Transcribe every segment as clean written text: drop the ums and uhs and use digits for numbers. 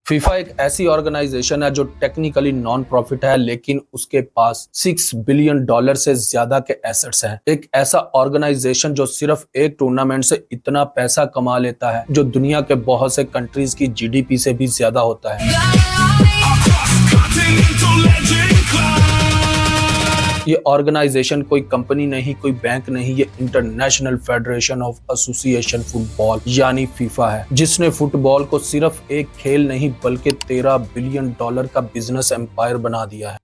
FIFA एक ऐसी organisation है जो टेक्निकली नॉन प्रॉफिट है, लेकिन उसके पास $6 बिलियन से ज्यादा के एसेट्स हैं। एक ऐसा ऑर्गेनाइजेशन जो सिर्फ एक टूर्नामेंट से इतना पैसा कमा लेता है जो दुनिया के बहुत से कंट्रीज की जीडीपी से भी ज्यादा होता है। ये ऑर्गेनाइजेशन कोई कंपनी नहीं, कोई बैंक नहीं, ये international federation of association football यानी फीफा है, जिसने फुटबॉल को सिर्फ एक खेल नहीं बल्कि $13 बिलियन का बिजनेस एम्पायर बना दिया है।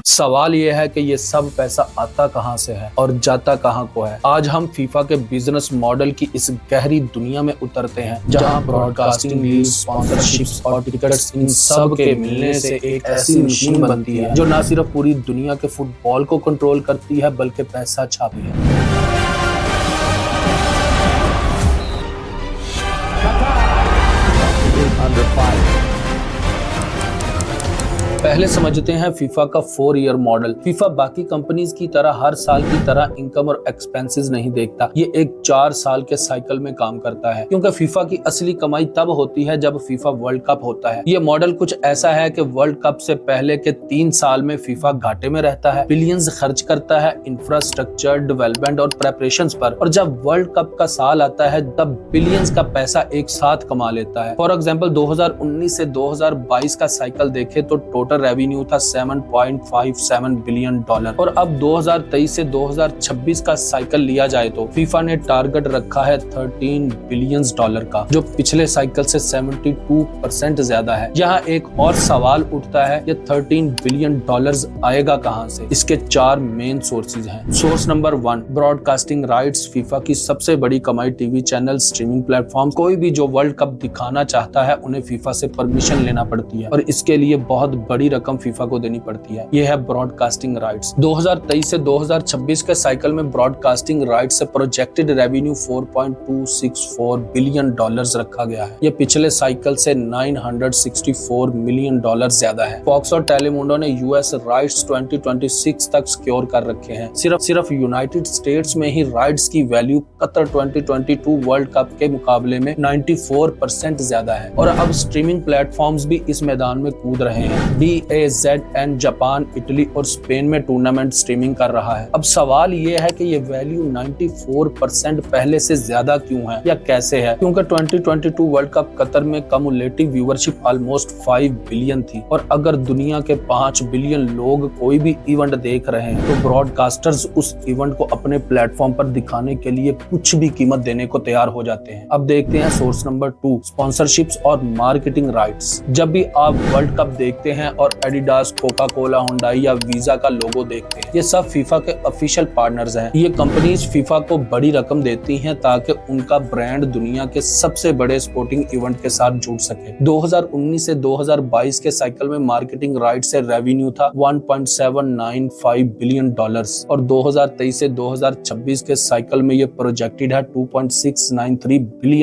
सवाल यह है कि ये सब पैसा आता कहां से है और जाता कहां को है। आज हम फीफा के बिजनेस मॉडल की इस गहरी दुनिया में उतरते हैं, जहां ब्रॉडकास्टिंग, लीग, स्पॉन्सरशिप्स और टिकट्स इन सब के मिलने से एक ऐसी मशीन बनती है जो न सिर्फ पूरी दुनिया के फुटबॉल को कंट्रोल करती है बल्कि पैसा छापती है। पहले समझते हैं फीफा का 4 ईयर मॉडल। फीफा बाकी कंपनीज की तरह हर साल की तरह इनकम और एक्सपेंसेस नहीं देखता। ये एक 4 साल के साइकिल में काम करता है, क्योंकि फीफा की असली कमाई तब होती है जब फीफा वर्ल्ड कप होता है। ये मॉडल कुछ ऐसा है कि वर्ल्ड कप से पहले के 3 साल में फीफा घाटे में रहता है, बिलियंस खर्च करता है इंफ्रास्ट्रक्चर, डेवलपमेंट और प्रेपरेशंस पर, और जब वर्ल्ड कप का साल आता है तब बिलियंस का पैसा एक साथ कमा लेता है। फॉर एग्जाम्पल 2019 से 2022 का साइकिल देखे तो टोटल रेवेन्यू था $7.57 बिलियन, और अब 2023 से 2026 का साइकिल लिया जाए तो फीफा ने टारगेट रखा है $13 बिलियन का, जो पिछले साइकिल से 72% ज्यादा है। यहाँ एक और सवाल उठता है, ये $13 बिलियन आएगा कहां से? इसके 4 मेन सोर्सेज हैं। Source number 1, broadcasting rights. FIFA की सबसे बड़ी कमाई टीवी चैनल, स्ट्रीमिंग प्लेटफॉर्म, कोई भी जो वर्ल्ड कप दिखाना चाहता है उन्हें फीफा से परमिशन लेना पड़ती है और इसके लिए बहुत बड़ी रकम फीफा को देनी पड़ती है। यह है ब्रॉडकास्टिंग राइट्स। 2023 से 2026 के साइकिल में ब्रॉडकास्टिंग राइट्स से प्रोजेक्टेड रेवेन्यू $4.264 बिलियन रखा गया है। यह पिछले साइकिल से $964 मिलियन ज्यादा है। फॉक्स और टेलीमुंडो ने यूएस राइट्स 2026 तक सिक्योर कर रखे हैं। सिर्फ यूनाइटेड स्टेट्स में ही राइट्स की वैल्यू कतर 2022 वर्ल्ड कप के मुकाबले में 94% ज्यादा है, और अब स्ट्रीमिंग प्लेटफॉर्म्स भी इस मैदान में कूद रहे हैं। DAZN जापान, इटली और स्पेन में टूर्नामेंट स्ट्रीमिंग कर रहा है। अब सवाल ये है कि ये वैल्यू 94% पहले से ज्यादा क्यों है या कैसे है? क्योंकि 2022 वर्ल्ड कप कतर में कम्युलेटिव व्यूअरशिप ऑलमोस्ट 5 बिलियन थी, और अगर दुनिया के 5 बिलियन लोग कोई भी इवेंट देख रहे हैं तो ब्रॉडकास्टर्स उस इवेंट को अपने प्लेटफॉर्म पर दिखाने के लिए कुछ भी कीमत देने को तैयार हो जाते हैं। अब देखते हैं सोर्स नंबर 2, स्पॉन्सरशिप्स और मार्केटिंग राइट्स। जब भी आप वर्ल्ड कप देखते हैं और एडिडास, कोका कोला, हुंडई या वीजा का लोगो देखते हैं, ये सब फीफा के ऑफिशियल पार्टनर्स हैं। ये कंपनीज फीफा को बड़ी रकम देती हैं ताकि उनका ब्रांड दुनिया के सबसे बड़े स्पोर्टिंग इवेंट के साथ जुड़ सके। 2019 से 2022 के साइकिल में मार्केटिंग राइट से रेवेन्यू था $1.795 बिलियन, और 2023 से 2026 के साइकिल में ये प्रोजेक्टेड है $2.693 बिलियन।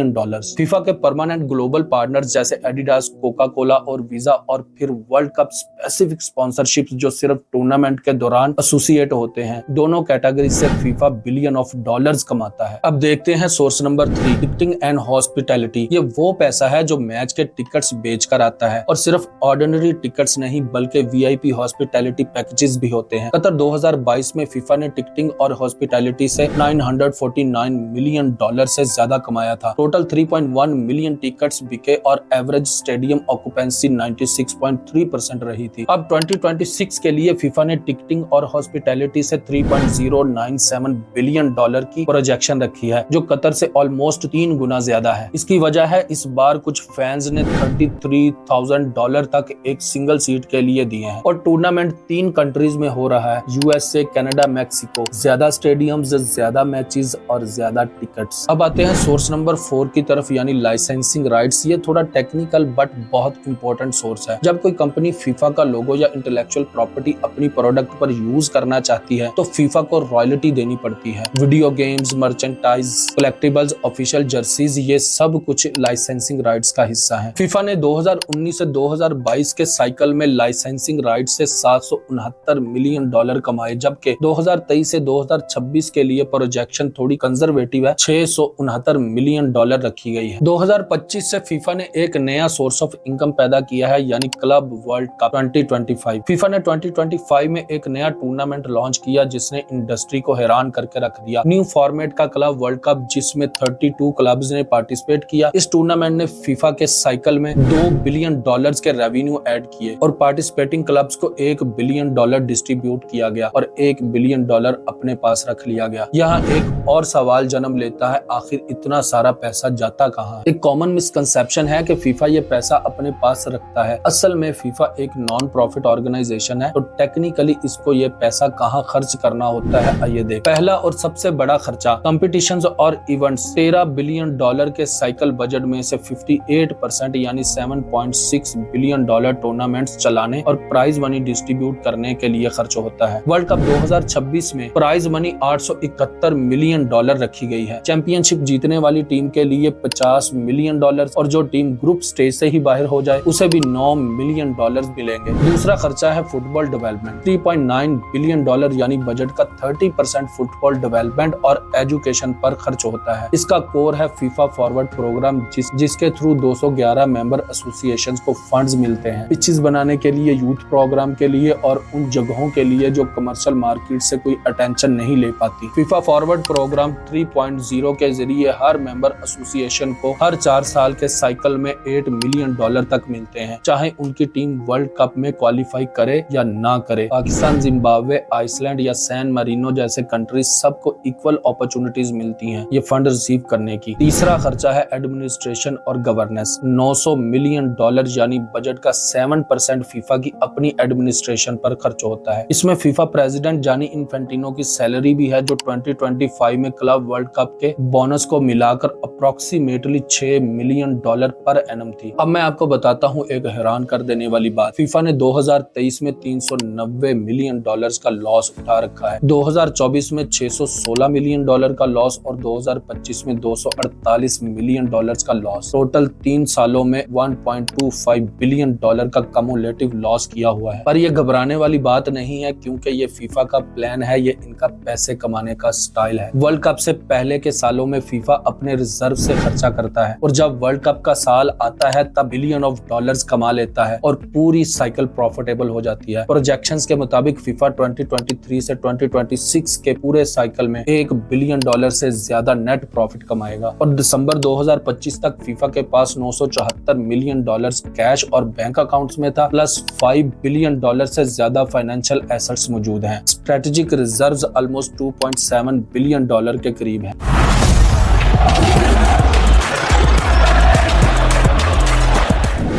फीफा के परमानेंट ग्लोबल पार्टनर्स जैसे एडिडास, कोका कोला और वीजा, और फिर वर्ल्ड कप स्पेसिफिक स्पॉन्सरशिप्स जो सिर्फ टूर्नामेंट के दौरान एसोसिएट होते हैं, दोनों कैटेगरी से फीफा बिलियन ऑफ डॉलर्स कमाता है। अब देखते हैं source number 3, ticketing and hospitality. ये वो पैसा है जो मैच के टिकट्स बेचकर आता है, और सिर्फ ऑर्डिनरी टिकट्स नहीं बल्कि वीआईपी हॉस्पिटैलिटी पैकेजेस भी होते हैं। कतर 2022 में फीफा ने टिकटिंग और हॉस्पिटैलिटी से $949 मिलियन से ज्यादा कमाया था। टोटल 3.1 मिलियन टिकट्स बिके और एवरेज स्टेडियम ऑक्यूपेंसी 96.3% रही थी। अब 2026 के लिए फीफा ने टिकटिंग और हॉस्पिटैलिटी से $3.097 बिलियन की प्रोजेक्शन रखी है, जो कतर से ऑलमोस्ट 3 गुना ज्यादा है। इसकी वजह है इस बार कुछ फैंस ने $33,000 तक एक सिंगल सीट के लिए दिए हैं, और टूर्नामेंट 3 कंट्रीज में हो रहा है, यूएसए, कनाडा, मैक्सिको। ज्यादा स्टेडियम्स, ज्यादा मैचेस और ज्यादा टिकट्स। अब आते हैं सोर्स नंबर 4 की तरफ, यानी लाइसेंसिंग राइट्स। ये थोड़ा टेक्निकल बट बहुत इंपॉर्टेंट सोर्स है। जब कोई कंपनी फीफा का लोगो या इंटेलेक्चुअल प्रॉपर्टी अपनी प्रोडक्ट पर यूज करना चाहती है तो फीफा को रॉयल्टी देनी पड़ती है। Video games, merchandise, collectibles, official jerseys, ये सब कुछ लाइसेंसिंग राइट्स का हिस्सा है। फीफा ने 2019 से 2022 के साइकिल में लाइसेंसिंग राइट्स से $769 मिलियन कमाए, जबकि 2023 से 2026 के लिए प्रोजेक्शन थोड़ी कंजर्वेटिव है, $669 मिलियन रखी गई है। 2025 से फीफा ने एक नया सोर्स ऑफ इनकम पैदा किया है, यानी क्लब वर्ल्ड कप 2025। फीफा ने 2025 में एक नया टूर्नामेंट लॉन्च किया जिसने इंडस्ट्री को हैरान करके रख दिया। न्यू फॉर्मेट का क्लब वर्ल्ड कप जिसमें 32 क्लब्स ने पार्टिसिपेट किया। इस टूर्नामेंट ने फीफा के साइकिल में $2 बिलियन के रेवेन्यू ऐड किए और पार्टिसिपेटिंग क्लब्स को $1 बिलियन डिस्ट्रीब्यूट किया गया और $1 बिलियन अपने पास रख लिया गया। यहाँ एक और सवाल जन्म लेता है, आखिर इतना सारा पैसा जाता कहाँ? एक कॉमन मिसकंसेप्शन है कि फीफा ये पैसा अपने पास रखता है। असल में फीफा एक नॉन प्रॉफिट ऑर्गेनाइजेशन है, तो टेक्निकली इसको ये पैसा कहाँ खर्च करना होता है, आइए देखें। पहला और सबसे बड़ा खर्चा कॉम्पिटिशंस और इवेंट्स। $13 बिलियन के साइकिल बजट में से 58% यानी $7.6 बिलियन टूर्नामेंट्स चलाने और प्राइज मनी डिस्ट्रीब्यूट करने के लिए खर्च होता है। वर्ल्ड कप 2026 में प्राइज मनी $871 मिलियन रखी गई है। चैंपियनशिप जीतने वाली टीम के लिए $50 मिलियन और जो टीम ग्रुप स्टेज से ही बाहर हो जाए उसे भी $9 मिलियन मिलेंगे। दूसरा खर्चा है फुटबॉल डेवलपमेंट। $3.9 बिलियन यानी बजट का 30% फुटबॉल डेवलपमेंट और एजुकेशन पर खर्च होता है। इसका कोर है फीफा फॉरवर्ड प्रोग्राम जिसके थ्रू 211 मेंबर एसोसिएशन को फंड्स मिलते हैं पिचेस बनाने के लिए, यूथ प्रोग्राम के लिए और उन जगहों के लिए जो कमर्शियल मार्केट से कोई अटेंशन नहीं ले पाती। फीफा फॉरवर्ड प्रोग्राम 3.0 के जरिए हर मेंबर एसोसिएशन को हर 4 साल के साइकिल में $8 मिलियन तक मिलते हैं, चाहे उनकी टीम वर्ल्ड कप में क्वालिफाई करे या ना करे। पाकिस्तान, जिम्बाब्वे, आइसलैंड या सैन मारिनो जैसे कंट्रीज सबको इक्वल अपॉर्चुनिटीज मिलती हैं ये फंड रिसीव करने की। तीसरा खर्चा है एडमिनिस्ट्रेशन और गवर्नेंस। $900 मिलियन यानी बजट का 7% फीफा की अपनी एडमिनिस्ट्रेशन पर खर्च होता है। इसमें फीफा प्रेसिडेंट जानी इन्फेंटिनो की सैलरी भी है जो 2025 में क्लब वर्ल्ड कप के बोनस को मिलाकर अप्रोक्सीमेटली $6 मिलियन पर एनम थी। अब मैं आपको बताता हूँ एक हैरान कर देने वाली बात। फीफा ने 2023 में $390 मिलियन का लॉस उठा रखा है, 2024 में $616 मिलियन का लॉस और 2025 में $248 मिलियन का लॉस। टोटल 3 सालों में $1.25 बिलियन का कम्युलेटिव लॉस किया हुआ है। पर यह घबराने वाली बात नहीं है क्योंकि ये फीफा का प्लान है, ये इनका पैसे कमाने का स्टाइल है। वर्ल्ड कप से पहले के सालों में फीफा अपने रिजर्व से खर्चा करता है और जब वर्ल्ड कप का साल आता है तब बिलियन ऑफ डॉलर्स कमा लेता है और पूरी साइकिल प्रॉफिटेबल हो जाती है। प्रोजेक्शंस के मुताबिक फीफा 2023 से 2026 के पूरे साइकिल में $1 बिलियन से ज्यादा नेट प्रॉफिट कमाएगा और दिसंबर 2025 तक फीफा के पास $974 मिलियन कैश और बैंक अकाउंट्स में था, प्लस $5 बिलियन से ज्यादा फाइनेंशियल एसेट्स मौजूद हैं। स्ट्रेटेजिक रिजर्व्स ऑलमोस्ट $2.7 बिलियन के करीब है।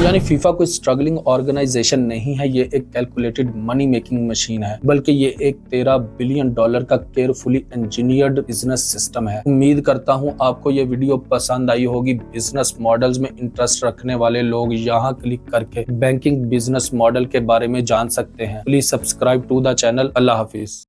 यानी फीफा कोई स्ट्रगलिंग ऑर्गेनाइजेशन नहीं है, ये एक कैलकुलेटेड मनी मेकिंग मशीन है, बल्कि ये एक $13 बिलियन का केयरफुली इंजीनियर्ड बिजनेस सिस्टम है। उम्मीद करता हूँ आपको ये वीडियो पसंद आई होगी। बिजनेस मॉडल्स में इंटरेस्ट रखने वाले लोग यहाँ क्लिक करके बैंकिंग बिजनेस मॉडल के बारे में जान सकते हैं। Please subscribe to the channel. अल्लाह हाफिज।